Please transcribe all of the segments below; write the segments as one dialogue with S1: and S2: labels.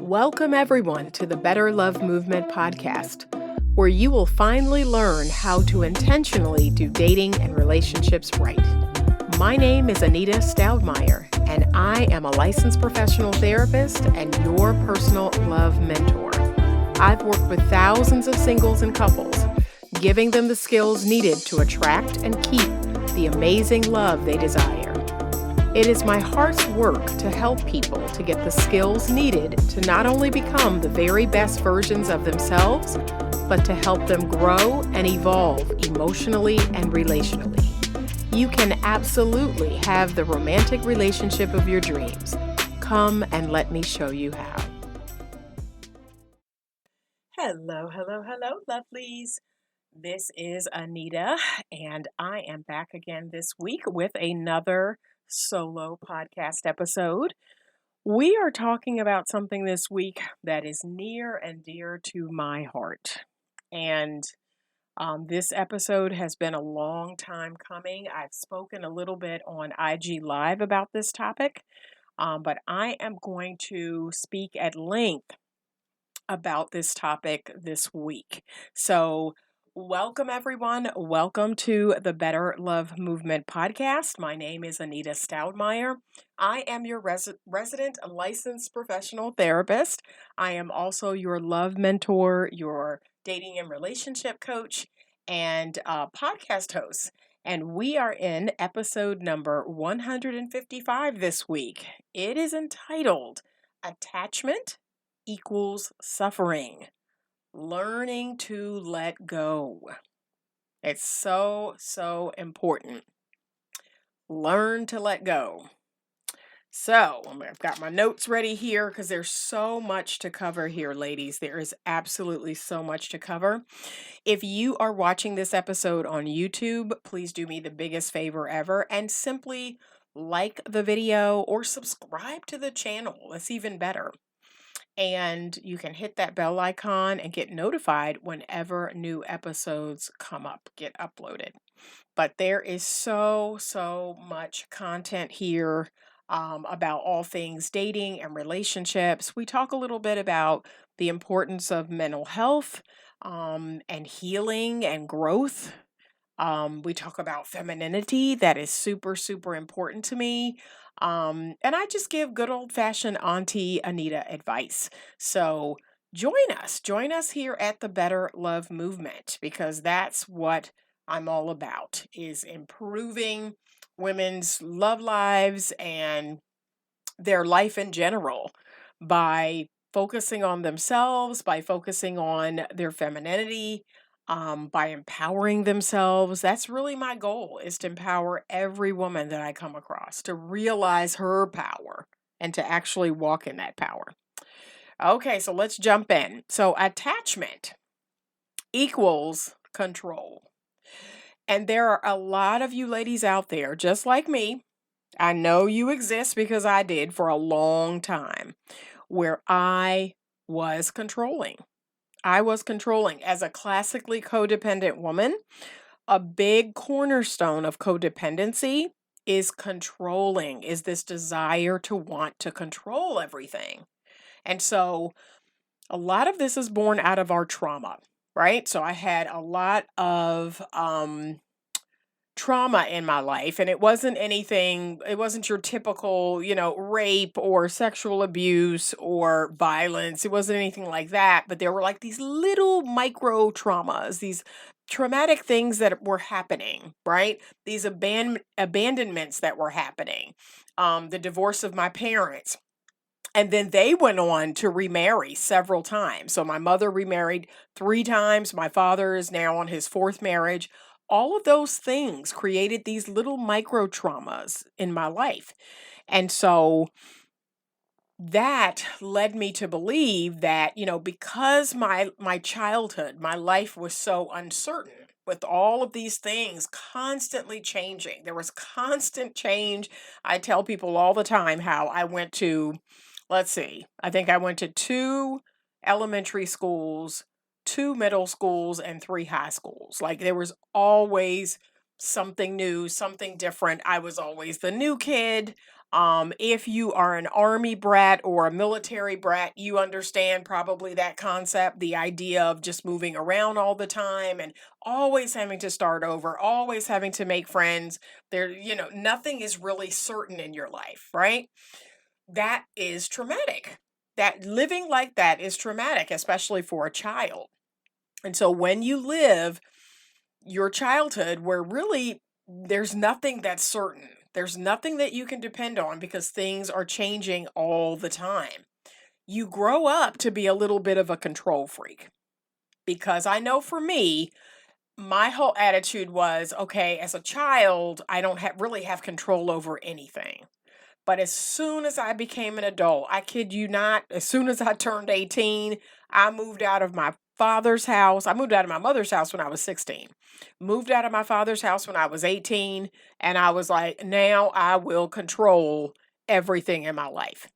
S1: Welcome, everyone, to the Better Love Movement podcast, where you will finally learn how to intentionally do dating and relationships right. My name is Anita Stoudemire, and I am a licensed professional therapist and your personal love mentor. I've worked with thousands of singles and couples, giving them the skills needed to attract and keep the amazing love they desire. It is my heart's work to help people to get the skills needed to not only become the very best versions of themselves, but to help them grow and evolve emotionally and relationally. You can absolutely have the romantic relationship of your dreams. Come and let me show you how. Hello, lovelies. This is Anita, and I am back again this week with another solo podcast episode. We are talking about something this week that is near and dear to my heart. And this episode has been a long time coming. I've spoken a little bit on IG Live about this topic, but I am going to speak at length about this topic this week. So welcome, everyone. Welcome to the Better Love Movement podcast. My name is Anita Stoudemire. I am your resident licensed professional therapist. I am also your love mentor, your dating and relationship coach, and podcast host. And we are in episode number 155 this week. It is entitled Attachment Equals Suffering. Learning to let go. It's so important. Learn to let go. So, I've got my notes ready here because there's so much to cover here, ladies. There is absolutely so much to cover. If you are watching this episode on YouTube, please do me the biggest favor ever and simply like the video or subscribe to the channel. That's even better. And you can hit that bell icon and get notified whenever new episodes get uploaded. But there is so much content here about all things dating and relationships. We talk a little bit about the importance of mental health and healing and growth. We talk about femininity. That is super important to me. And I just give good old-fashioned Auntie Anita advice. So join us here at the Better Love Movement, because that's what I'm all about, is improving women's love lives and their life in general by focusing on themselves, by focusing on their femininity, by empowering themselves. That's really my goal, is to empower every woman that I come across to realize her power and to actually walk in that power. Okay, so let's jump in. So attachment equals control. And there are a lot of you ladies out there, just like me. I know you exist because I did for a long time, where I was controlling. As a classically codependent woman. A big cornerstone of codependency is controlling, is this desire to want to control everything. And so a lot of this is born out of our trauma, right? So I had a lot of trauma in my life, and it wasn't your typical, rape or sexual abuse or violence. It wasn't anything like that, but there were like these little micro traumas, these traumatic things that were happening, right? These abandonments that were happening, the divorce of my parents. And then they went on to remarry several times. So my mother remarried 3 times. My father is now on his 4th marriage. All of those things created these little micro traumas in my life. And so that led me to believe that, because my childhood, my life was so uncertain, with all of these things constantly changing. There was constant change. I tell people all the time how I went to, I think I went to 2 elementary schools, 2 middle schools, and 3 high schools. Like, there was always something new, something different. I was always the new kid. If you are an army brat or a military brat, you understand probably that concept, the idea of just moving around all the time and always having to start over, always having to make friends. Nothing is really certain in your life, right? That is traumatic. That living like that is traumatic, especially for a child. And so when you live your childhood where really there's nothing that's certain, there's nothing that you can depend on because things are changing all the time, you grow up to be a little bit of a control freak. Because I know for me, my whole attitude was okay, as a child, I don't really have control over anything. But as soon as I became an adult, I kid you not, as soon as I turned 18, I moved out of my father's house. I moved out of my mother's house when I was 16. Moved out of my father's house when I was 18. And I was like, now I will control everything in my life.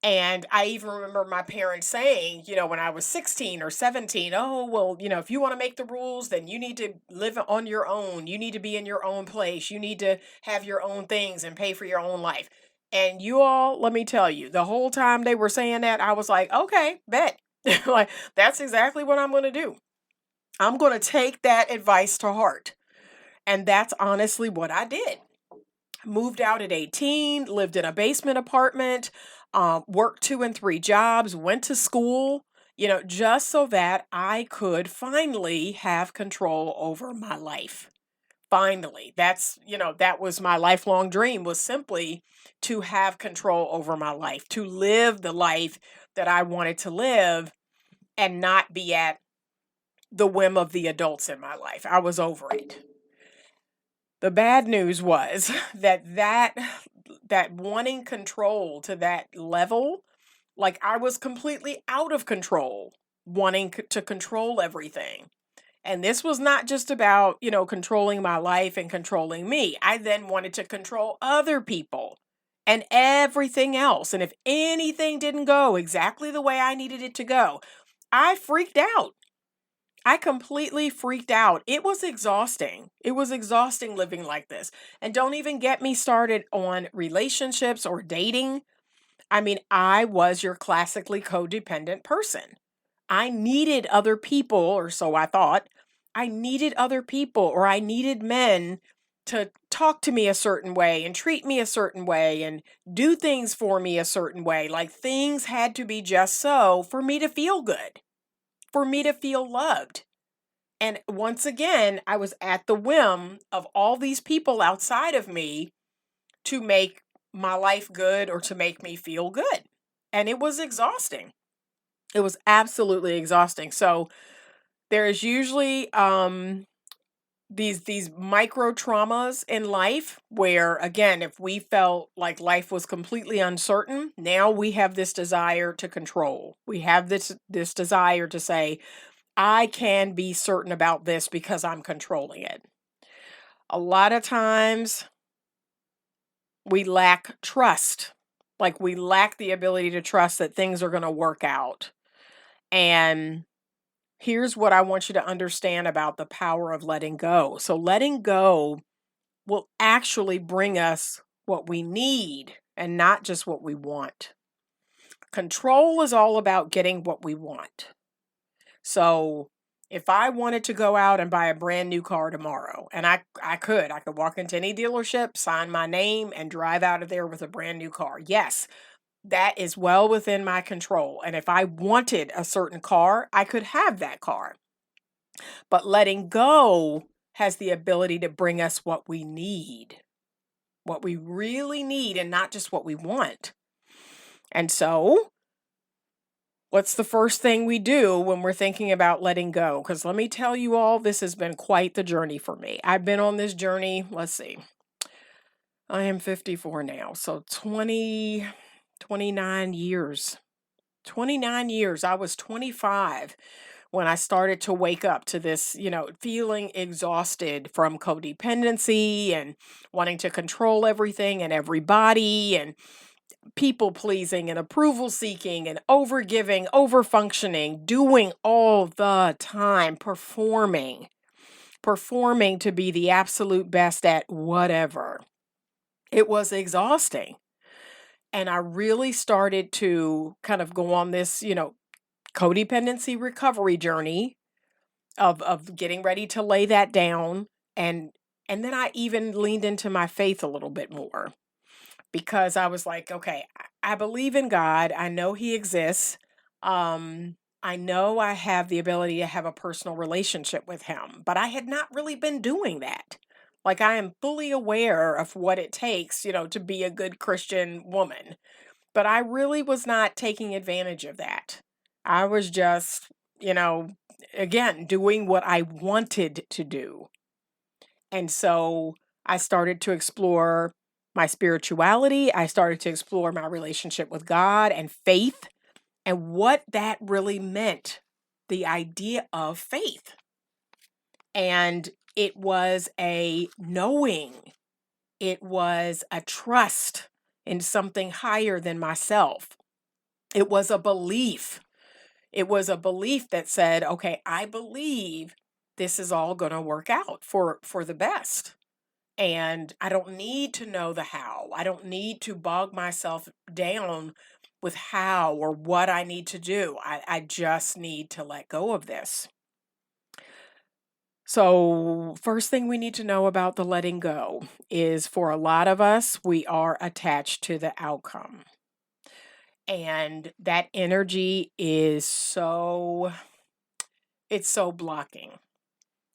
S1: And I even remember my parents saying, when I was 16 or 17, oh, well, if you want to make the rules, then you need to live on your own. You need to be in your own place. You need to have your own things and pay for your own life. And you all, let me tell you, the whole time they were saying that, I was like, okay, bet. Like, that's exactly what I'm going to do. I'm going to take that advice to heart. And that's honestly what I did. Moved out at 18, lived in a basement apartment, worked 2 and 3 jobs, went to school, just so that I could finally have control over my life. Finally, that was my lifelong dream, was simply to have control over my life, to live the life that I wanted to live and not be at the whim of the adults in my life. I was over it. The bad news was that wanting control to that level, like I was completely out of control, wanting to control everything. And this was not just about, controlling my life and controlling me. I then wanted to control other people and everything else. And if anything didn't go exactly the way I needed it to go, I freaked out. I completely freaked out. It was exhausting. It was exhausting living like this. And don't even get me started on relationships or dating. I mean, I was your classically codependent person. I needed other people, or so I thought. I needed other people, or I needed men to talk to me a certain way and treat me a certain way and do things for me a certain way. Like things had to be just so for me to feel good, for me to feel loved. And once again, I was at the whim of all these people outside of me to make my life good or to make me feel good. And it was exhausting. It was absolutely exhausting. So there is usually these micro traumas in life where, again, if we felt like life was completely uncertain, now we have this desire to control. We have this desire to say, I can be certain about this because I'm controlling it. A lot of times we lack trust. Like we lack the ability to trust that things are going to work out. And here's what I want you to understand about the power of letting go. So letting go will actually bring us what we need and not just what we want. Control is all about getting what we want. So if I wanted to go out and buy a brand new car tomorrow, and I could walk into any dealership, sign my name, and drive out of there with a brand new car. Yes, that is well within my control. And if I wanted a certain car, I could have that car. But letting go has the ability to bring us what we need, what we really need, and not just what we want. And so, what's the first thing we do when we're thinking about letting go? Because let me tell you all, this has been quite the journey for me. I've been on this journey, let's see, I am 54 now, so 29 years. 29 years. I was 25 when I started to wake up to this, feeling exhausted from codependency and wanting to control everything and everybody and people pleasing and approval seeking and over giving, over functioning, doing all the time, performing to be the absolute best at whatever. It was exhausting. And I really started to kind of go on this, codependency recovery journey of getting ready to lay that down. And then I even leaned into my faith a little bit more because I was like, okay, I believe in God. I know he exists. I know I have the ability to have a personal relationship with him, but I had not really been doing that. Like I am fully aware of what it takes, to be a good Christian woman, but I really was not taking advantage of that. I was just, you know, again, doing what I wanted to do. And so I started to explore my spirituality. I started to explore my relationship with God and faith and what that really meant, the idea of faith. And it was a knowing, it was a trust in something higher than myself. It was a belief. It was a belief that said, okay, I believe this is all going to work out for the best. And I don't need to know the how. I don't need to bog myself down with how or what I need to do. I just need to let go of this. So, first thing we need to know about the letting go is for a lot of us, we are attached to the outcome. And that energy is it's so blocking.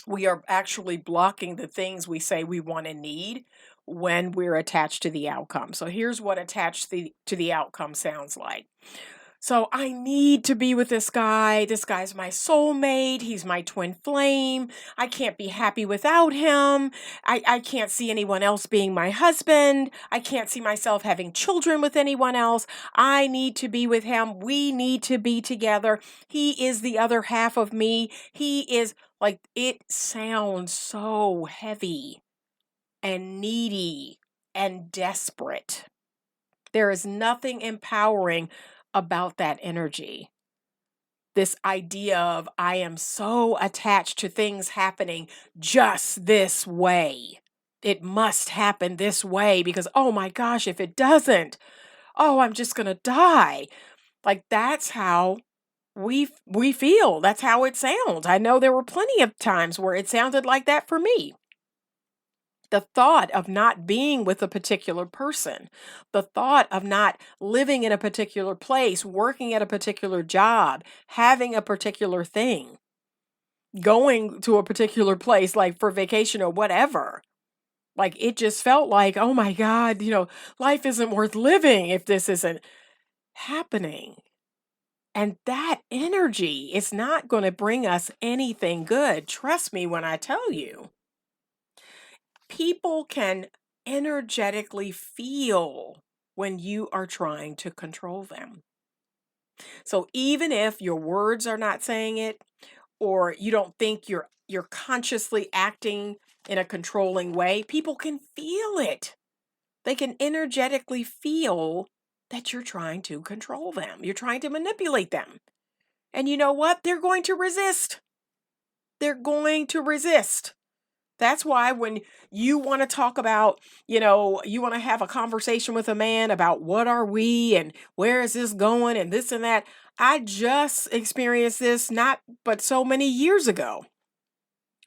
S1: We are actually blocking the things we say we want and need when we're attached to the outcome. So here's what attached to the outcome sounds like. So I need to be with this guy. This guy's my soulmate. He's my twin flame. I can't be happy without him. I can't see anyone else being my husband. I can't see myself having children with anyone else. I need to be with him. We need to be together. He is the other half of me. He is like, it sounds so heavy and needy and desperate. There is nothing empowering about that energy. This idea of I am so attached to things happening just this way. It must happen this way because, oh my gosh, if it doesn't, oh, I'm just going to die. Like that's how we feel. That's how it sounds. I know there were plenty of times where it sounded like that for me. The thought of not being with a particular person, the thought of not living in a particular place, working at a particular job, having a particular thing, going to a particular place like for vacation or whatever. Like it just felt like, oh my God, life isn't worth living if this isn't happening. And that energy is not going to bring us anything good. Trust me when I tell you. People can energetically feel when you are trying to control them. So even if your words are not saying it or you don't think you're consciously acting in a controlling way, people can feel it. They can energetically feel that you're trying to control them. You're trying to manipulate them. And you know what? They're going to resist. They're going to resist. That's why when you want to talk about, you want to have a conversation with a man about what are we and where is this going and this and that. I just experienced this not but so many years ago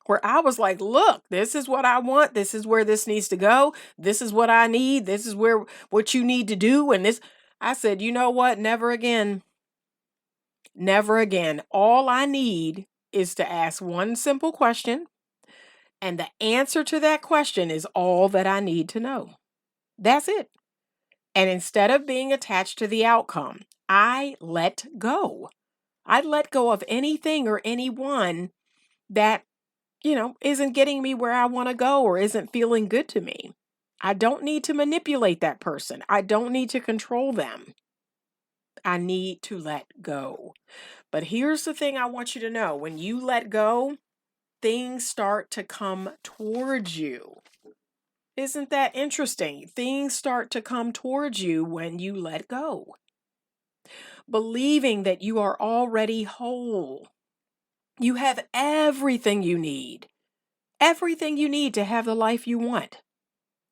S1: where I was like, look, this is what I want. This is where this needs to go. This is what I need. This is what you need to do. And this, I said, you know what? Never again. Never again. All I need is to ask one simple question. And the answer to that question is all that I need to know. That's it. And instead of being attached to the outcome, I let go. I let go of anything or anyone that, isn't getting me where I want to go or isn't feeling good to me. I don't need to manipulate that person. I don't need to control them. I need to let go. But here's the thing I want you to know. When you let go, things start to come towards you. Isn't that interesting? Things start to come towards you when you let go. Believing that you are already whole. You have everything you need. Everything you need to have the life you want.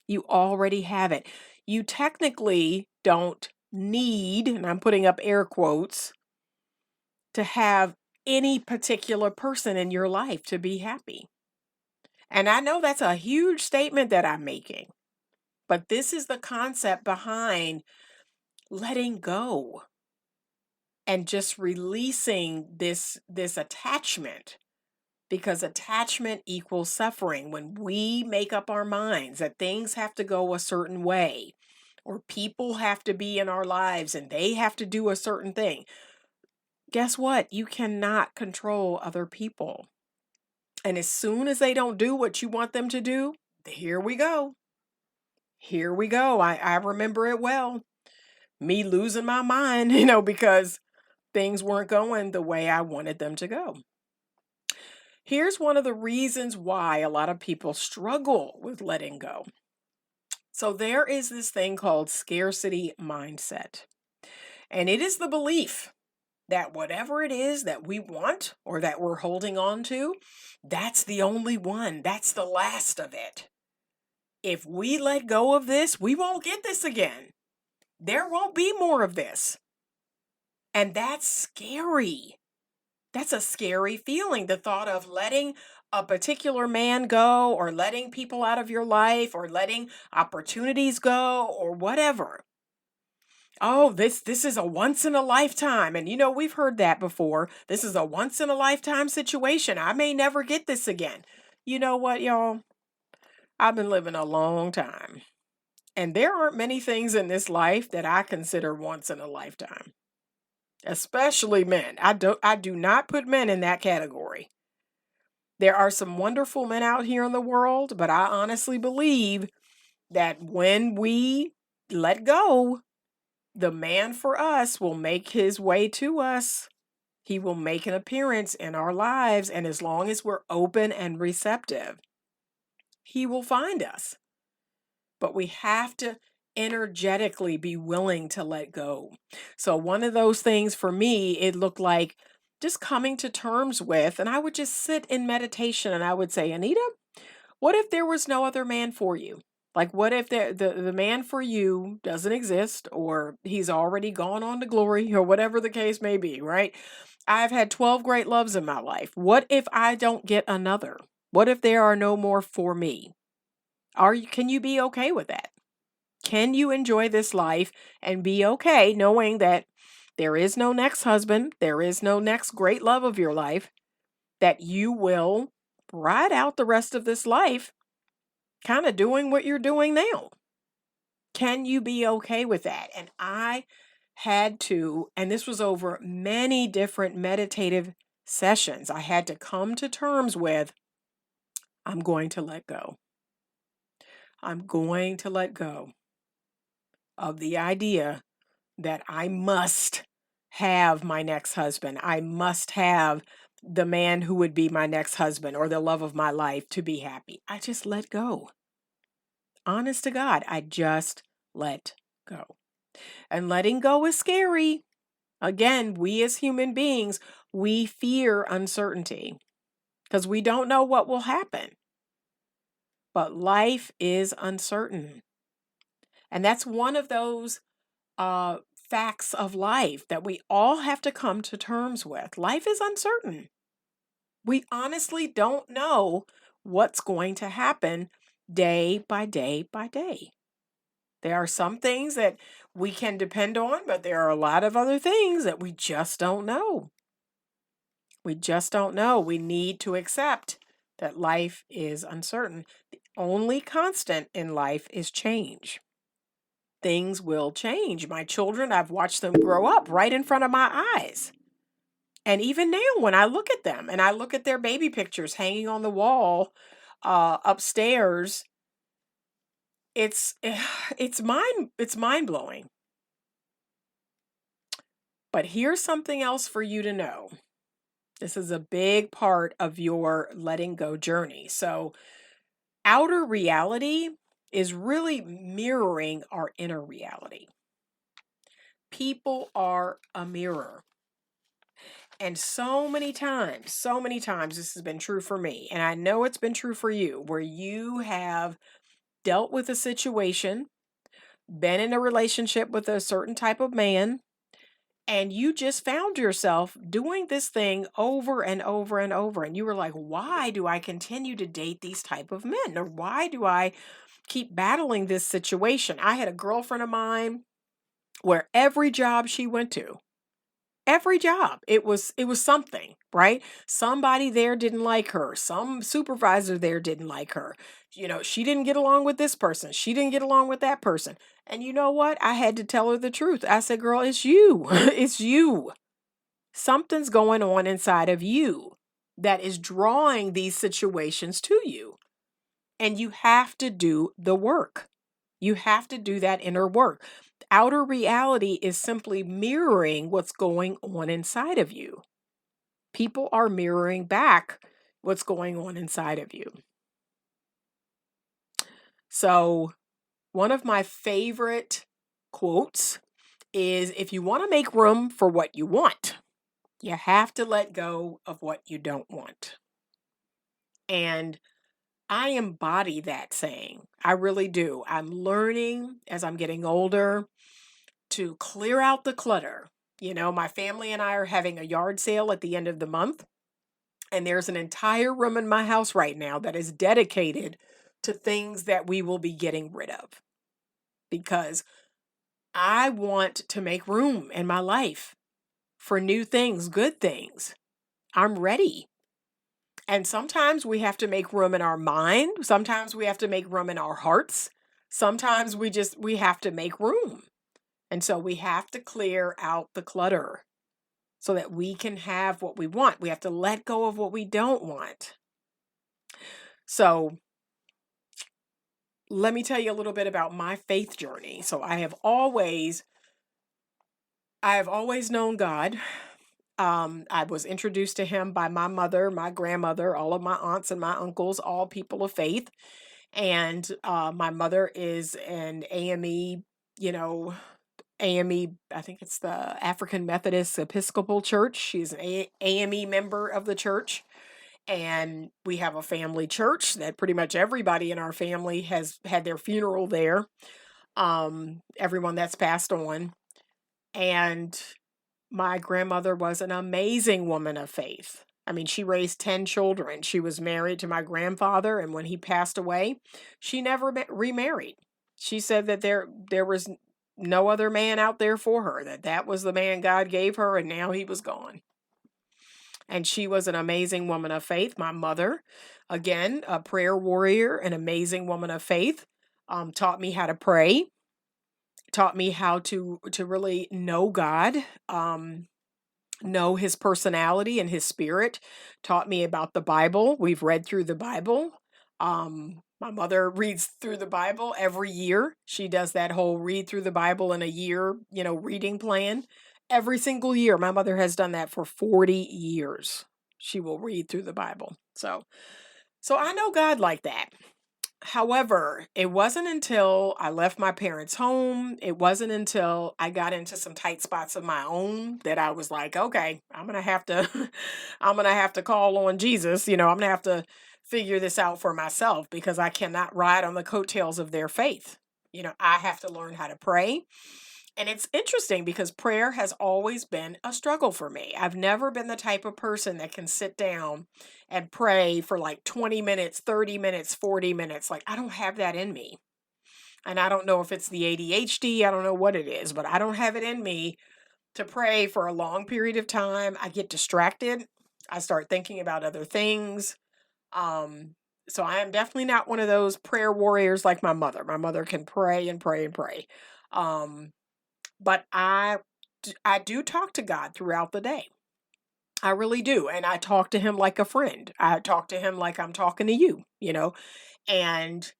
S1: You already have it. You technically don't need, and I'm putting up air quotes, to have any particular person in your life to be happy. And I know that's a huge statement that I'm making, but this is the concept behind letting go and just releasing this attachment, because attachment equals suffering. When we make up our minds that things have to go a certain way, or people have to be in our lives and they have to do a certain thing, guess what? You cannot control other people. And as soon as they don't do what you want them to do, here we go. Here we go. I remember it well. Me losing my mind, because things weren't going the way I wanted them to go. Here's one of the reasons why a lot of people struggle with letting go. So there is this thing called scarcity mindset. And it is the belief that whatever it is that we want or that we're holding on to, that's the only one. That's the last of it. If we let go of this, we won't get this again. There won't be more of this. And that's scary. That's a scary feeling, the thought of letting a particular man go, or letting people out of your life, or letting opportunities go, or whatever. Oh, this is a once in a lifetime. And we've heard that before. This is a once in a lifetime situation. I may never get this again. You know what, y'all? I've been living a long time. And there aren't many things in this life that I consider once in a lifetime. Especially men. I do not put men in that category. There are some wonderful men out here in the world, but I honestly believe that when we let go, the man for us will make his way to us. He will make an appearance in our lives, and as long as we're open and receptive, he will find us. But we have to energetically be willing to let go. So one of those things for me, it looked like just coming to terms with, and I would just sit in meditation and I would say, Anita, what if there was no other man for you? Like, what if the man for you doesn't exist, or he's already gone on to glory, or whatever the case may be, right? I've had 12 great loves in my life. What if I don't get another? What if there are no more for me? Can you be okay with that? Can you enjoy this life and be okay knowing that there is no next husband, there is no next great love of your life, that you will ride out the rest of this life kind of doing what you're doing now? Can you be okay with that? And I had to, and this was over many different meditative sessions, I had to come to terms with, I'm going to let go. I'm going to let go of the idea that I must have my next husband. I must have the man who would be my next husband or the love of my life to be happy. I just let go. Honest to God, I just let go. And letting go is scary. Again, we as human beings, we fear uncertainty because we don't know what will happen. But life is uncertain. And that's one of those facts of life that we all have to come to terms with. Life is uncertain. We honestly don't know what's going to happen day by day by day. There are some things that we can depend on, but there are a lot of other things that we just don't know. We just don't know. We need to accept that life is uncertain. The only constant in life is change. Things will change. My children, I've watched them grow up right in front of my eyes. And even now, when I look at them and I look at their baby pictures hanging on the wall upstairs, it's mind blowing. But here's something else for you to know. This is a big part of your letting go journey. So, outer reality is really mirroring our inner reality. People are a mirror. And so many times, this has been true for me, and I know it's been true for you, where you have dealt with a situation, been in a relationship with a certain type of man, and you just found yourself doing this thing over and over and over. And you were like, why do I continue to date these type of men? Or why do I keep battling this situation? I had a girlfriend of mine where every job she went to, every job, it was something, right? Somebody there didn't like her. Some supervisor there didn't like her. She didn't get along with this person. She didn't get along with that person. And you know what? I had to tell her the truth. I said, "Girl, it's you. It's you. Something's going on inside of you that is drawing these situations to you. And you have to do the work. You have to do that inner work. Outer reality is simply mirroring what's going on inside of you. People are mirroring back what's going on inside of you." So, one of my favorite quotes is, if you want to make room for what you want, you have to let go of what you don't want. And I embody that saying. I really do. I'm learning as I'm getting older to clear out the clutter. My family and I are having a yard sale at the end of the month, and there's an entire room in my house right now that is dedicated to things that we will be getting rid of, because I want to make room in my life for new things, good things. I'm ready. And sometimes we have to make room in our mind. Sometimes we have to make room in our hearts. Sometimes we have to make room. And so we have to clear out the clutter so that we can have what we want. We have to let go of what we don't want. So let me tell you a little bit about my faith journey. So I have always known God. I was introduced to him by my mother, my grandmother, all of my aunts and my uncles, all people of faith. And my mother is an AME, AME, I think it's the African Methodist Episcopal Church. She's an AME member of the church. And we have a family church that pretty much everybody in our family has had their funeral there. Everyone that's passed on. And my grandmother was an amazing woman of faith. I mean, she raised 10 children. She was married to my grandfather, and when he passed away, she never remarried. She said that there was no other man out there for her, that was the man God gave her, and now he was gone. And she was an amazing woman of faith. My mother, again, a prayer warrior, an amazing woman of faith, taught me how to pray, taught me how to really know God, know his personality and his spirit, taught me about the Bible. We've read through the Bible. My mother reads through the Bible every year. She does that whole read through the Bible in a year, reading plan. Every single year. My mother has done that for 40 years. She will read through the Bible. So I know God like that. However, it wasn't until I left my parents' home, it wasn't until I got into some tight spots of my own that I was like, okay, I'm going to have to I'm going to have to call on Jesus, I'm going to have to figure this out for myself, because I cannot ride on the coattails of their faith. I have to learn how to pray. And it's interesting because prayer has always been a struggle for me. I've never been the type of person that can sit down and pray for like 20 minutes, 30 minutes, 40 minutes. Like, I don't have that in me. And I don't know if it's the ADHD, I don't know what it is, but I don't have it in me to pray for a long period of time. I get distracted. I start thinking about other things. So I am definitely not one of those prayer warriors like my mother. My mother can pray and pray and pray. But I do talk to God throughout the day. I really do. And I talk to him like a friend. I talk to him like I'm talking to you, and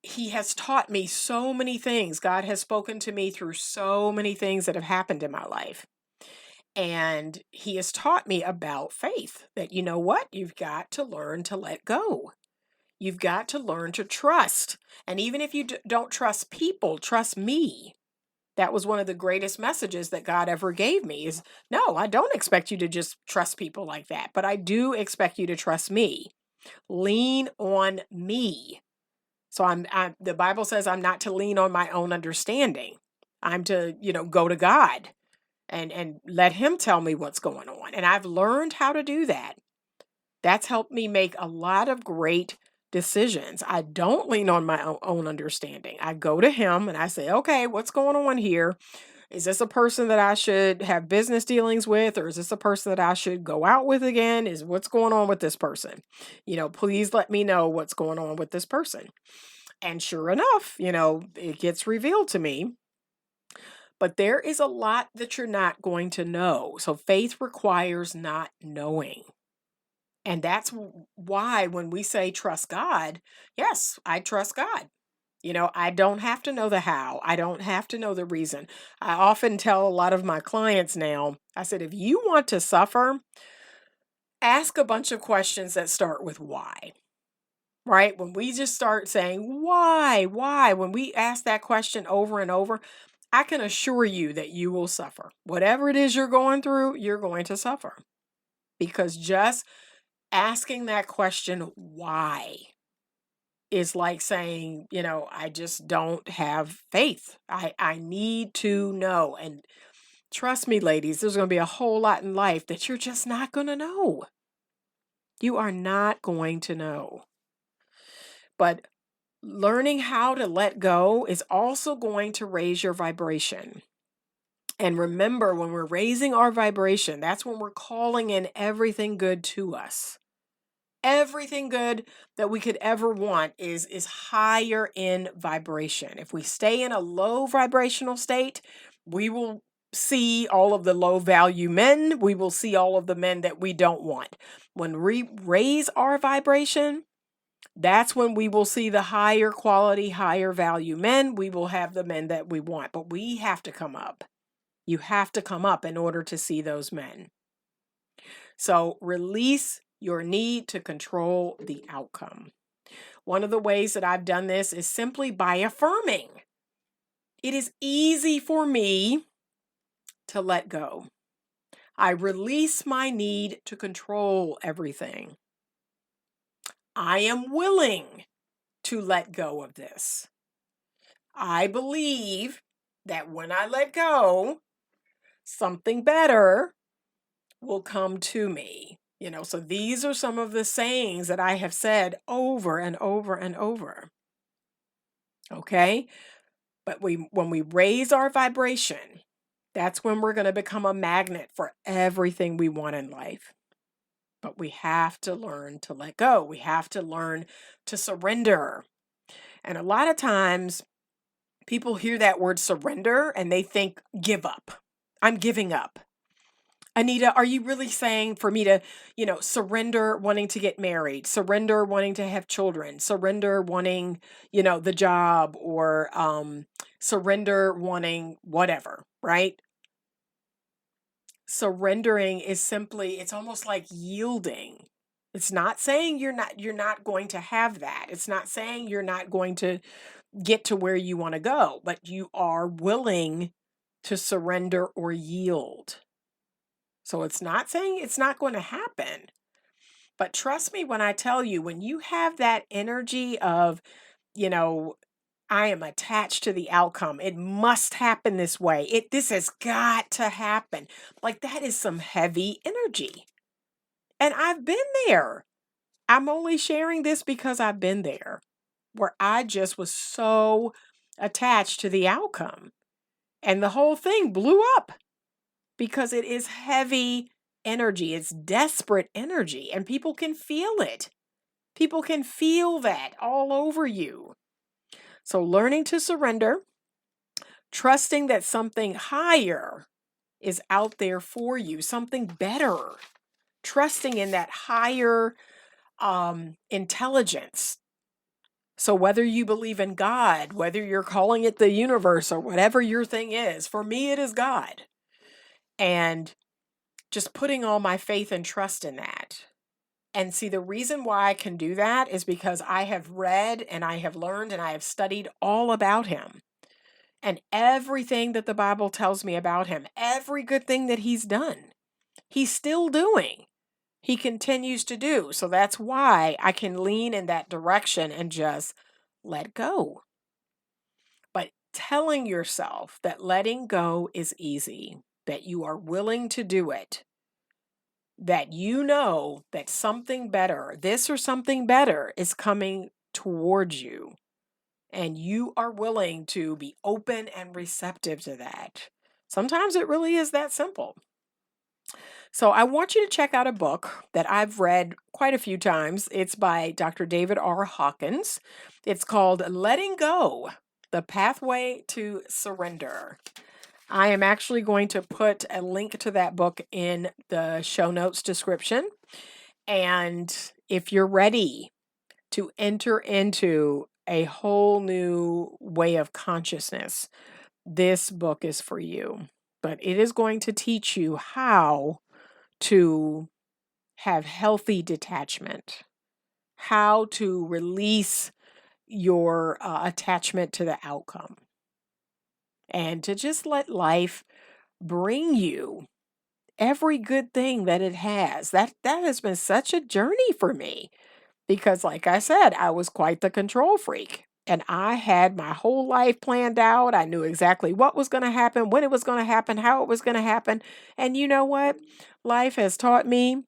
S1: he has taught me so many things. God has spoken to me through so many things that have happened in my life. And he has taught me about faith, that you know what? You've got to learn to let go. You've got to learn to trust. And even if you don't trust people, trust me. That was one of the greatest messages that God ever gave me is, no, I don't expect you to just trust people like that, but I do expect you to trust me. Lean on me. So the Bible says I'm not to lean on my own understanding. I'm to, go to God and let him tell me what's going on. And I've learned how to do that. That's helped me make a lot of great decisions. I don't lean on my own understanding. I go to him and I say, okay, what's going on here? Is this a person that I should have business dealings with, or is this a person that I should go out with again? Is what's going on with this person? Please let me know what's going on with this person. And sure enough, it gets revealed to me. But there is a lot that you're not going to know. So faith requires not knowing. And that's why when we say trust God, yes, I trust God. I don't have to know the how. I don't have to know the reason. I often tell a lot of my clients now, I said, if you want to suffer, ask a bunch of questions that start with why. Right? When we just start saying, why, when we ask that question over and over, I can assure you that you will suffer. Whatever it is you're going through, you're going to suffer. Because just asking that question, why, is like saying, I just don't have faith. I need to know. And trust me, ladies, there's going to be a whole lot in life that you're just not going to know. You are not going to know. But learning how to let go is also going to raise your vibration. And remember, when we're raising our vibration, that's when we're calling in everything good to us. Everything good that we could ever want is higher in vibration. If we stay in a low vibrational state, we will see all of the low value men. We will see all of the men that we don't want. When we raise our vibration, that's when we will see the higher quality, higher value men. We will have the men that we want, but we have to come up. You have to come up in order to see those men. So release your need to control the outcome. One of the ways that I've done this is simply by affirming. It is easy for me to let go. I release my need to control everything. I am willing to let go of this. I believe that when I let go, something better will come to me. So these are some of the sayings that I have said over and over and over. Okay? But when we raise our vibration, that's when we're going to become a magnet for everything we want in life. But we have to learn to let go. We have to learn to surrender. And a lot of times people hear that word surrender and they think give up. I'm giving up. Anita, are you really saying for me to, surrender wanting to get married, surrender wanting to have children, surrender wanting, the job, or surrender wanting whatever, right? Surrendering is simply, it's almost like yielding. It's not saying you're not going to have that. It's not saying you're not going to get to where you want to go, but you are willing to surrender or yield. So it's not saying it's not going to happen. But trust me when I tell you, when you have that energy of, I am attached to the outcome. It must happen this way. This has got to happen. Like that is some heavy energy. And I've been there. I'm only sharing this because I've been there where I just was so attached to the outcome. And the whole thing blew up. Because it is heavy energy. It's desperate energy, and people can feel it. People can feel that all over you. So learning to surrender, trusting that something higher is out there for you, something better, trusting in that higher intelligence. So whether you believe in God, whether you're calling it the universe or whatever your thing is, for me, it is God. And just putting all my faith and trust in that. And see, the reason why I can do that is because I have read and I have learned and I have studied all about him. And everything that the Bible tells me about him, every good thing that he's done, he's still doing. He continues to do. So that's why I can lean in that direction and just let go. But telling yourself that letting go is easy, that you are willing to do it, that you know that something better, this or something better, is coming towards you, and you are willing to be open and receptive to that. Sometimes it really is that simple. So I want you to check out a book that I've read quite a few times. It's by Dr. David R. Hawkins. It's called Letting Go: The Pathway to Surrender. I am actually going to put a link to that book in the show notes description. And if you're ready to enter into a whole new way of consciousness, this book is for you. But it is going to teach you how to have healthy detachment, how to release your attachment to the outcome, and to just let life bring you every good thing that it has. That has been such a journey for me because, like I said, I was quite the control freak. And I had my whole life planned out. I knew exactly what was going to happen, when it was going to happen, how it was going to happen. And you know what? Life has taught me,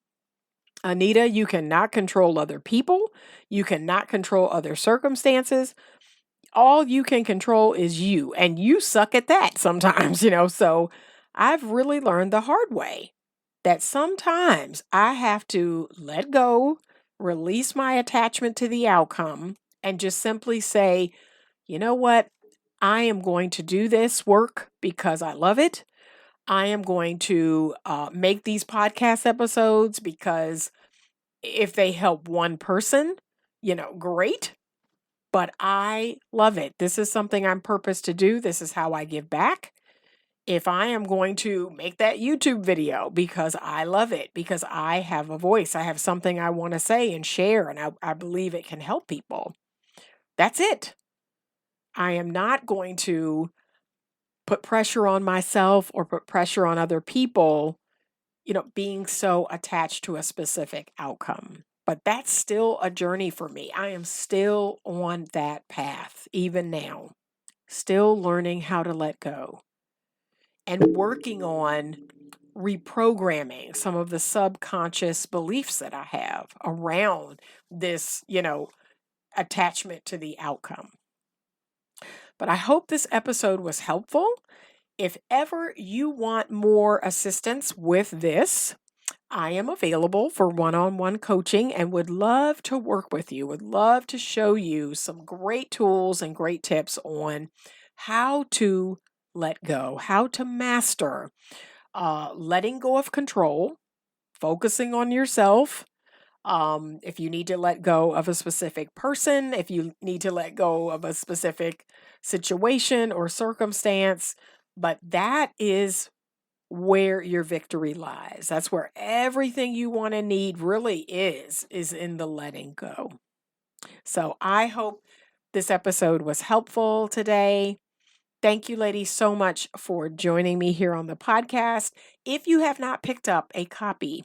S1: Anita, you cannot control other people. You cannot control other circumstances. All you can control is you. And you suck at that sometimes, So I've really learned the hard way that sometimes I have to let go, release my attachment to the outcome, and just simply say, you know what? I am going to do this work because I love it. I am going to make these podcast episodes because if they help one person, great. But I love it. This is something I'm purposed to do. This is how I give back. If I am going to make that YouTube video because I love it, because I have a voice, I have something I want to say and share, and I believe it can help people, that's it. I am not going to put pressure on myself or put pressure on other people, being so attached to a specific outcome. But that's still a journey for me. I am still on that path, even now, still learning how to let go and working on reprogramming some of the subconscious beliefs that I have around this, attachment to the outcome. But I hope this episode was helpful. If ever you want more assistance with this, I am available for one-on-one coaching and would love to work with you, would love to show you some great tools and great tips on how to let go, how to master letting go of control, focusing on yourself. If you need to let go of a specific person, if you need to let go of a specific situation or circumstance, but that is where your victory lies. That's where everything you want and need really is in the letting go. So I hope this episode was helpful today. Thank you, ladies, so much for joining me here on the podcast. If you have not picked up a copy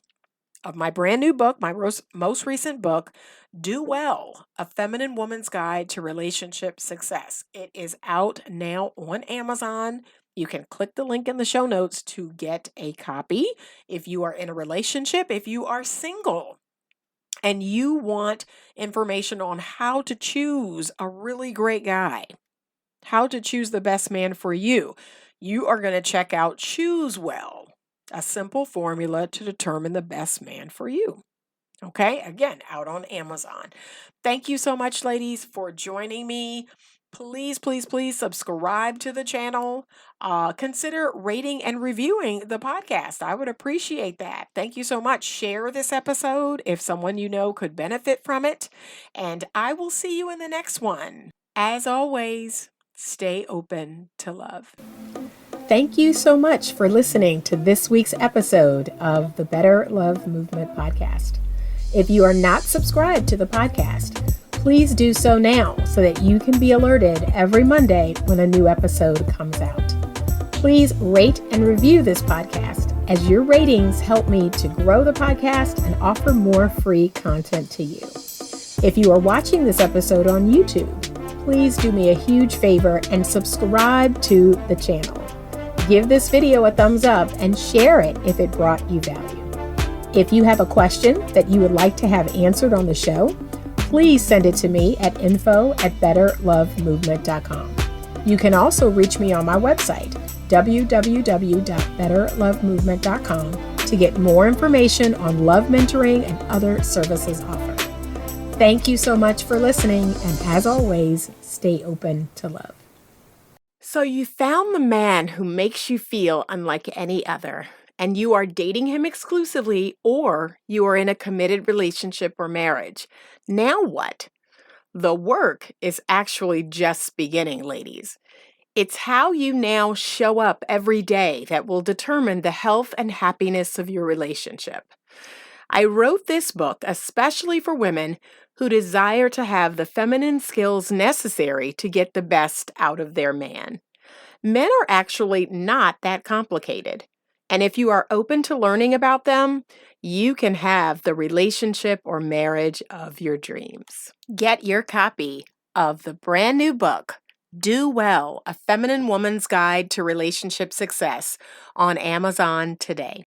S1: of my brand new book, my most recent book, Do Well, A Feminine Woman's Guide to Relationship Success, it is out now on Amazon. You can click the link in the show notes to get a copy. If you are in a relationship, if you are single, and you want information on how to choose a really great guy, how to choose the best man for you, you are going to check out Choose Well, a simple formula to determine the best man for you. Okay, again, out on Amazon. Thank you so much, ladies, for joining me. Please, please, please subscribe to the channel. Consider rating and reviewing the podcast. I would appreciate that. Thank you so much. Share this episode if someone you know could benefit from it. And I will see you in the next one. As always, stay open to love. Thank you so much for listening to this week's episode of the Better Love Movement podcast. If you are not subscribed to the podcast, please do so now so that you can be alerted every Monday when a new episode comes out. Please rate and review this podcast, as your ratings help me to grow the podcast and offer more free content to you. If you are watching this episode on YouTube,
S2: please do me a huge favor and subscribe to the channel. Give this video a thumbs up and share it if it brought you value. If you have a question that you would like to have answered on the show, please send it to me at info@betterlovemovement.com. You can also reach me on my website, www.betterlovemovement.com, to get more information on love mentoring and other services offered. Thank you so much for listening, and as always, stay open to love. So you found the man who makes you feel unlike any other, and you are dating him exclusively, or you are in a committed relationship or marriage. Now what? The work is actually just beginning, ladies. It's how you now show up every day that will determine the health and happiness of your relationship. I wrote this book especially for women who desire to have the feminine skills necessary to get the best out of their man. Men are actually not that complicated. And if you are open to learning about them, you can have the relationship or marriage of your dreams. Get your copy of the brand new book, Do Well, A Feminine Woman's Guide to Relationship Success, on Amazon today.